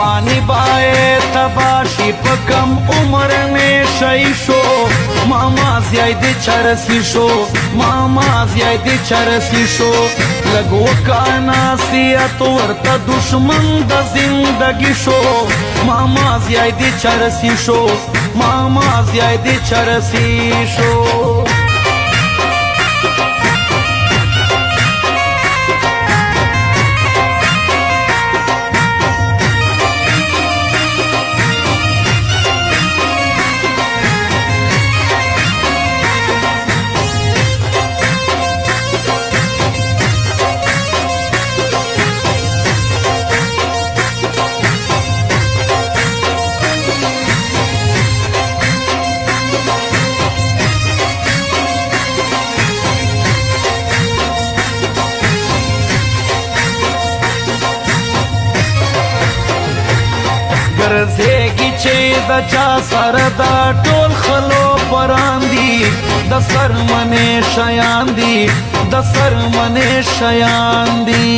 ځواني باید تباشي په کم عمر نشی شو ماما زیادی چرسی شو ماما زیادی چرسی شو لږ وکړه نصیحت ورته دشمن د زندګي شو ماما زیادی چرسی شو ماما زیادی چرسی شو ګرځېږي چې د چا سره دا ټول خلو پران دي د سرمنې شیان دي د سرمنې شیان دي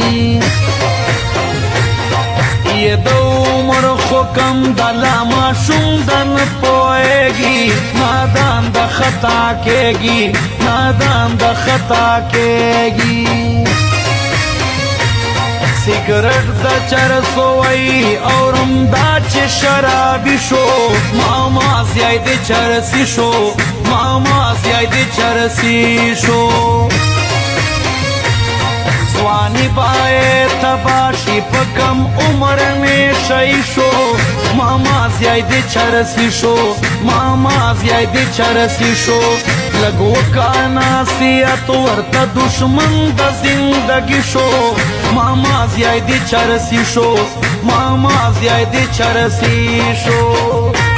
یې د عمر خو کم د لا ماشوم د نه پوهېږي نادان د خطا کېږي نادان د خطا کېږي سیګرټ د چرسو وی اورم دا چې شرابي شو ماما زیادې چرسي شو ماما زیادې چرسي شو ځواني باید تباشي په کم عمر نشی شو ماما زیادې چرسي شو ماما زیادې چرسي شو لږ وکړه نصیحت ورته دشمن د زندګي شو ماما زیادی چرسی شو ماما زیادی چرسی شو